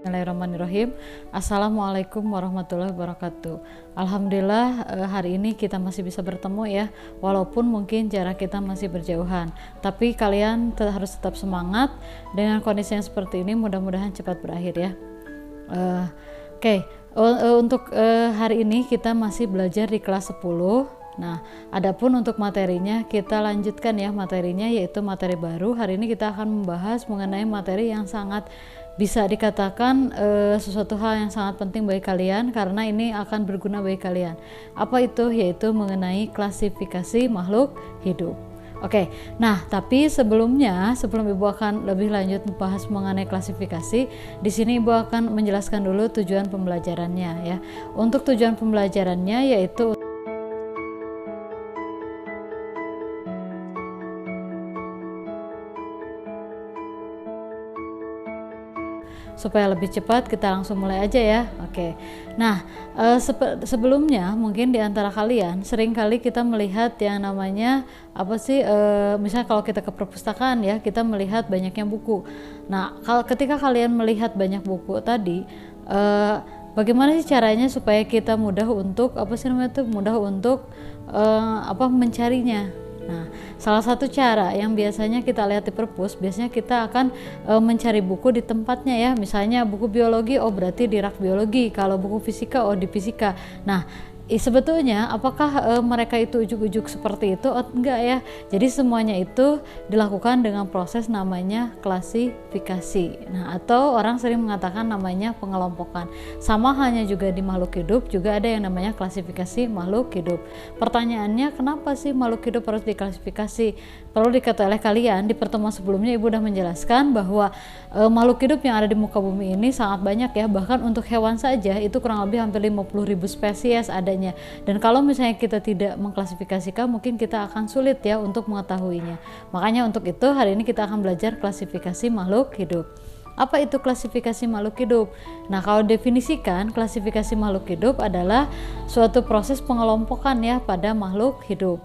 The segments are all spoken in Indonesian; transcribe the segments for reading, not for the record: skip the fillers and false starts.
Bismillahirrahmanirrahim. Assalamualaikum warahmatullahi wabarakatuh. Alhamdulillah hari ini kita masih bisa bertemu ya, walaupun mungkin jarak kita masih berjauhan. Tapi kalian harus tetap semangat dengan kondisi yang seperti ini, mudah-mudahan cepat berakhir ya. Untuk hari ini kita masih belajar di kelas 10. Nah, adapun untuk materinya kita lanjutkan ya, materinya yaitu materi baru. Hari ini kita akan membahas mengenai materi yang sangat bisa dikatakan sesuatu hal yang sangat penting bagi kalian, karena ini akan berguna bagi kalian. Apa itu? Yaitu mengenai klasifikasi makhluk hidup. Oke, nah tapi sebelum Ibu akan lebih lanjut membahas mengenai klasifikasi, di sini Ibu akan menjelaskan dulu tujuan pembelajarannya ya. Untuk tujuan pembelajarannya yaitu supaya lebih cepat, kita langsung mulai aja ya. Oke. Nah, sebelumnya mungkin di antara kalian sering kali kita melihat yang namanya misalnya kalau kita ke perpustakaan ya, kita melihat banyaknya buku. Nah, ketika kalian melihat banyak buku tadi, bagaimana sih caranya supaya kita mudah untuk mencarinya? Nah, salah satu cara yang biasanya kita lihat di perpus, biasanya kita akan mencari buku di tempatnya ya. Misalnya buku biologi, oh berarti di rak biologi. Kalau buku fisika, oh di fisika. Nah, sebetulnya apakah mereka itu ujuk-ujuk seperti itu? Oh, enggak ya. Jadi semuanya itu dilakukan dengan proses namanya klasifikasi. Nah, atau orang sering mengatakan namanya pengelompokan. Sama halnya juga di makhluk hidup, juga ada yang namanya klasifikasi makhluk hidup. Pertanyaannya, kenapa sih makhluk hidup harus diklasifikasi? Perlu diketahui oleh kalian, di pertemuan sebelumnya Ibu sudah menjelaskan bahwa makhluk hidup yang ada di muka bumi ini sangat banyak ya. Bahkan untuk hewan saja itu kurang lebih hampir 50.000 spesies ada. Dan kalau misalnya kita tidak mengklasifikasikan, mungkin kita akan sulit ya untuk mengetahuinya. Makanya untuk itu hari ini kita akan belajar klasifikasi makhluk hidup. Apa itu klasifikasi makhluk hidup? Nah, kalau definisikan, klasifikasi makhluk hidup adalah suatu proses pengelompokan ya pada makhluk hidup.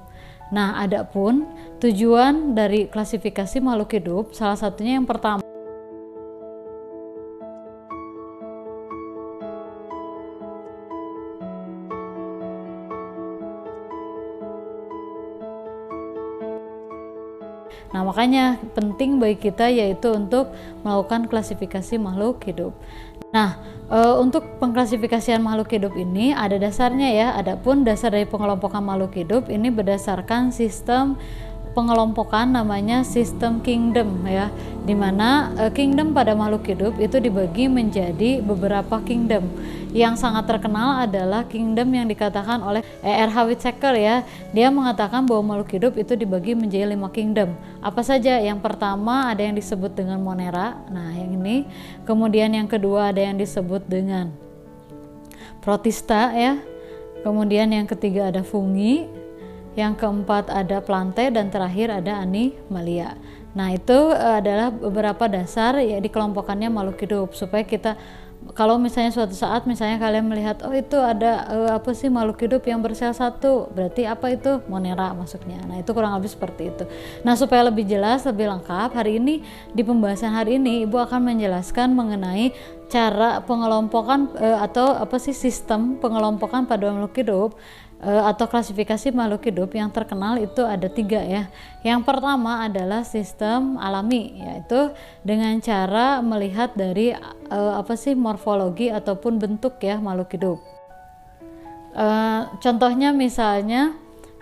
Nah, adapun tujuan dari klasifikasi makhluk hidup, salah satunya yang pertama, nah makanya penting bagi kita yaitu untuk melakukan klasifikasi makhluk hidup. Nah, untuk pengklasifikasian makhluk hidup ini ada dasarnya ya. Adapun dasar dari pengelompokan makhluk hidup ini berdasarkan sistem pengelompokan namanya sistem kingdom ya, dimana kingdom pada makhluk hidup itu dibagi menjadi beberapa kingdom. Yang sangat terkenal adalah kingdom yang dikatakan oleh R.H. Whittaker ya. Dia mengatakan bahwa makhluk hidup itu dibagi menjadi 5 kingdom. Apa saja? Yang pertama ada yang disebut dengan monera, nah yang ini. Kemudian yang kedua ada yang disebut dengan protista ya. Kemudian yang ketiga ada fungi. Yang keempat ada plante, dan terakhir ada animalia. Nah, itu adalah beberapa dasar ya dikelompokannya makhluk hidup, supaya kita kalau misalnya suatu saat misalnya kalian melihat oh itu ada makhluk hidup yang bersel satu, berarti apa itu? Monera maksudnya. Nah, itu kurang lebih seperti itu. Nah, supaya lebih jelas, lebih lengkap, hari ini di pembahasan hari ini Ibu akan menjelaskan mengenai cara pengelompokan sistem pengelompokan pada makhluk hidup atau klasifikasi makhluk hidup yang terkenal itu ada 3 ya. Yang pertama adalah sistem alami, yaitu dengan cara melihat dari morfologi ataupun bentuk ya makhluk hidup. Contohnya misalnya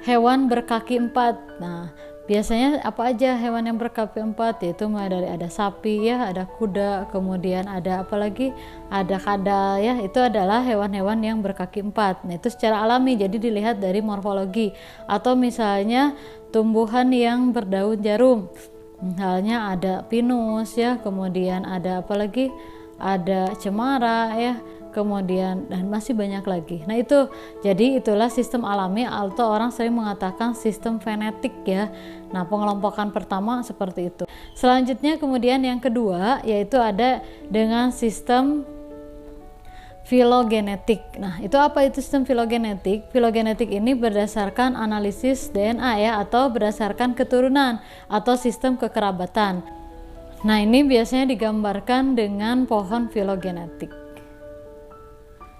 hewan berkaki 4. Nah, biasanya apa aja hewan yang berkaki 4? Yaitu mulai dari ada sapi ya, ada kuda, kemudian ada ada kadal ya. Itu adalah hewan-hewan yang berkaki 4. Nah, itu secara alami, jadi dilihat dari morfologi. Atau misalnya tumbuhan yang berdaun jarum, misalnya ada pinus ya, kemudian ada ada cemara ya, kemudian dan masih banyak lagi. Nah, itulah sistem alami, atau orang sering mengatakan sistem genetik ya. Nah, pengelompokan pertama seperti itu. Selanjutnya kemudian yang kedua yaitu ada dengan sistem filogenetik. Nah, itu apa itu sistem filogenetik? Filogenetik ini berdasarkan analisis DNA ya, atau berdasarkan keturunan atau sistem kekerabatan. Nah, ini biasanya digambarkan dengan pohon filogenetik.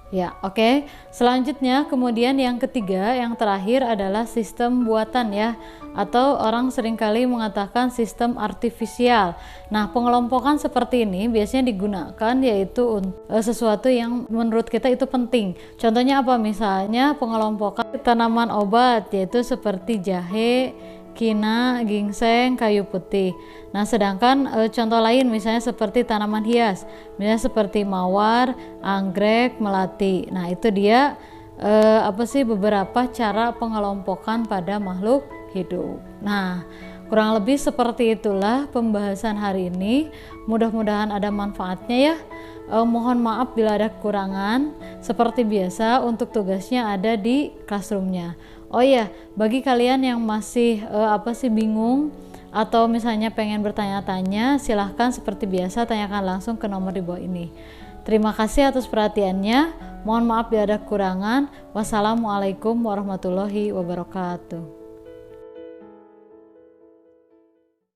Ya, oke. Selanjutnya, kemudian yang ketiga, yang terakhir adalah sistem buatan ya, atau orang seringkali mengatakan sistem artifisial. Nah, pengelompokan seperti ini biasanya digunakan yaitu sesuatu yang menurut kita itu penting. Contohnya apa? Misalnya pengelompokan tanaman obat yaitu seperti jahe, kina, ginseng, kayu putih. Nah, sedangkan contoh lain misalnya seperti tanaman hias, misalnya seperti mawar, anggrek, melati. Nah, itu dia beberapa cara pengelompokan pada makhluk hidup. Nah, kurang lebih seperti itulah pembahasan hari ini. Mudah-mudahan ada manfaatnya ya. Mohon maaf bila ada kekurangan. Seperti biasa, untuk tugasnya ada di classroomnya. Oh iya, bagi kalian yang masih bingung atau misalnya pengen bertanya-tanya, silahkan seperti biasa tanyakan langsung ke nomor di bawah ini. Terima kasih atas perhatiannya. Mohon maaf bila ada kekurangan. Wassalamualaikum warahmatullahi wabarakatuh.